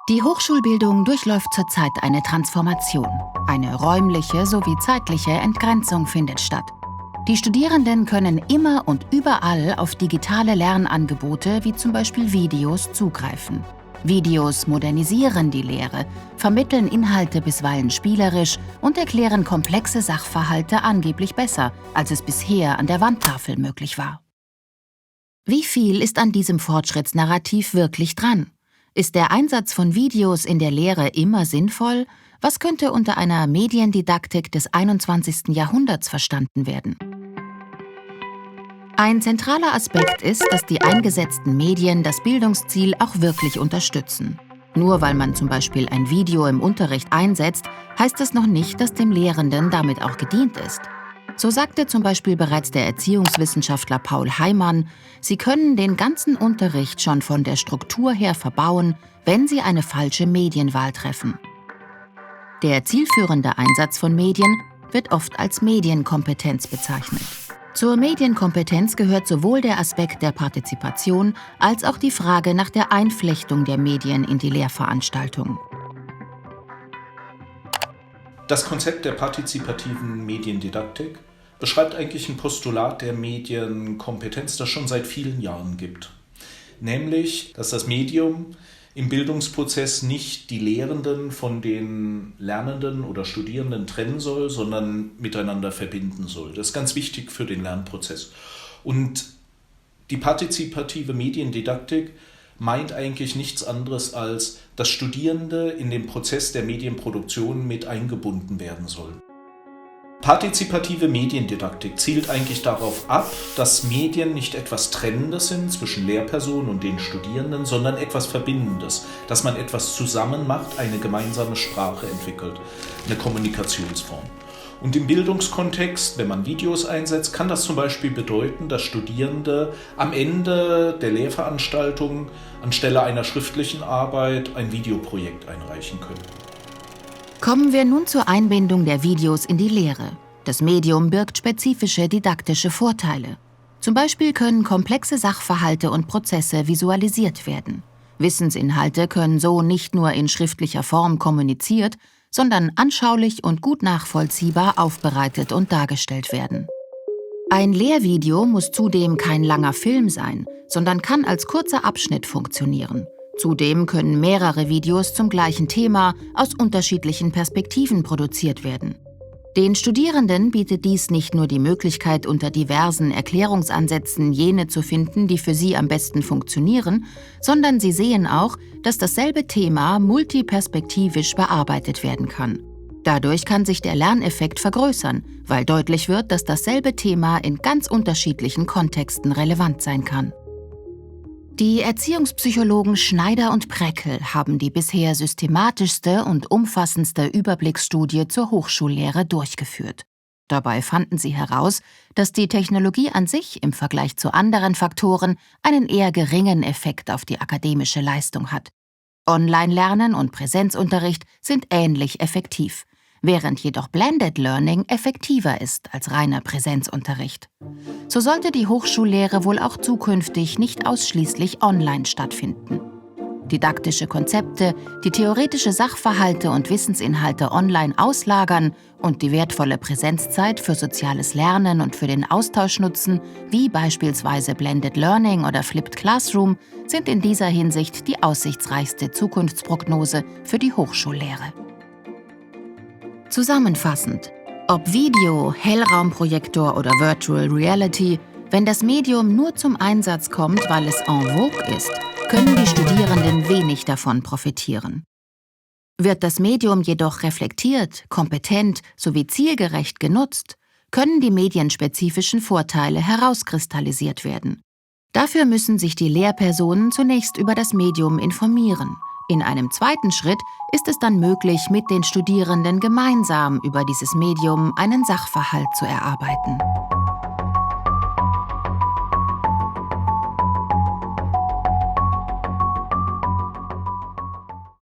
Die Hochschulbildung durchläuft zurzeit eine Transformation. Eine räumliche sowie zeitliche Entgrenzung findet statt. Die Studierenden können immer und überall auf digitale Lernangebote wie zum Beispiel Videos zugreifen. Videos modernisieren die Lehre, vermitteln Inhalte bisweilen spielerisch und erklären komplexe Sachverhalte angeblich besser, als es bisher an der Wandtafel möglich war. Wie viel ist an diesem Fortschrittsnarrativ wirklich dran? Ist der Einsatz von Videos in der Lehre immer sinnvoll? Was könnte unter einer Mediendidaktik des 21. Jahrhunderts verstanden werden? Ein zentraler Aspekt ist, dass die eingesetzten Medien das Bildungsziel auch wirklich unterstützen. Nur weil man zum Beispiel ein Video im Unterricht einsetzt, heißt das noch nicht, dass dem Lehrenden damit auch gedient ist. So sagte zum Beispiel bereits der Erziehungswissenschaftler Paul Heimann, Sie können den ganzen Unterricht schon von der Struktur her verbauen, wenn Sie eine falsche Medienwahl treffen. Der zielführende Einsatz von Medien wird oft als Medienkompetenz bezeichnet. Zur Medienkompetenz gehört sowohl der Aspekt der Partizipation als auch die Frage nach der Einflechtung der Medien in die Lehrveranstaltung. Das Konzept der partizipativen Mediendidaktik beschreibt eigentlich ein Postulat der Medienkompetenz, das schon seit vielen Jahren gibt. Nämlich, dass das Medium im Bildungsprozess nicht die Lehrenden von den Lernenden oder Studierenden trennen soll, sondern miteinander verbinden soll. Das ist ganz wichtig für den Lernprozess. Und die partizipative Mediendidaktik meint eigentlich nichts anderes, als dass Studierende in den Prozess der Medienproduktion mit eingebunden werden sollen. Partizipative Mediendidaktik zielt eigentlich darauf ab, dass Medien nicht etwas Trennendes sind zwischen Lehrpersonen und den Studierenden, sondern etwas Verbindendes, dass man etwas zusammen macht, eine gemeinsame Sprache entwickelt, eine Kommunikationsform. Und im Bildungskontext, wenn man Videos einsetzt, kann das zum Beispiel bedeuten, dass Studierende am Ende der Lehrveranstaltung anstelle einer schriftlichen Arbeit ein Videoprojekt einreichen können. Kommen wir nun zur Einbindung der Videos in die Lehre. Das Medium birgt spezifische didaktische Vorteile. Zum Beispiel können komplexe Sachverhalte und Prozesse visualisiert werden. Wissensinhalte können so nicht nur in schriftlicher Form kommuniziert, sondern anschaulich und gut nachvollziehbar aufbereitet und dargestellt werden. Ein Lehrvideo muss zudem kein langer Film sein, sondern kann als kurzer Abschnitt funktionieren. Zudem können mehrere Videos zum gleichen Thema aus unterschiedlichen Perspektiven produziert werden. Den Studierenden bietet dies nicht nur die Möglichkeit, unter diversen Erklärungsansätzen jene zu finden, die für sie am besten funktionieren, sondern sie sehen auch, dass dasselbe Thema multiperspektivisch bearbeitet werden kann. Dadurch kann sich der Lerneffekt vergrößern, weil deutlich wird, dass dasselbe Thema in ganz unterschiedlichen Kontexten relevant sein kann. Die Erziehungspsychologen Schneider und Preckel haben die bisher systematischste und umfassendste Überblicksstudie zur Hochschullehre durchgeführt. Dabei fanden sie heraus, dass die Technologie an sich im Vergleich zu anderen Faktoren einen eher geringen Effekt auf die akademische Leistung hat. Online-Lernen und Präsenzunterricht sind ähnlich effektiv, während jedoch Blended Learning effektiver ist als reiner Präsenzunterricht. So sollte die Hochschullehre wohl auch zukünftig nicht ausschließlich online stattfinden. Didaktische Konzepte, die theoretische Sachverhalte und Wissensinhalte online auslagern und die wertvolle Präsenzzeit für soziales Lernen und für den Austausch nutzen, wie beispielsweise Blended Learning oder Flipped Classroom, sind in dieser Hinsicht die aussichtsreichste Zukunftsprognose für die Hochschullehre. Zusammenfassend: Ob Video, Hellraumprojektor oder Virtual Reality, wenn das Medium nur zum Einsatz kommt, weil es en vogue ist, können die Studierenden wenig davon profitieren. Wird das Medium jedoch reflektiert, kompetent sowie zielgerecht genutzt, können die medienspezifischen Vorteile herauskristallisiert werden. Dafür müssen sich die Lehrpersonen zunächst über das Medium informieren. In einem zweiten Schritt ist es dann möglich, mit den Studierenden gemeinsam über dieses Medium einen Sachverhalt zu erarbeiten.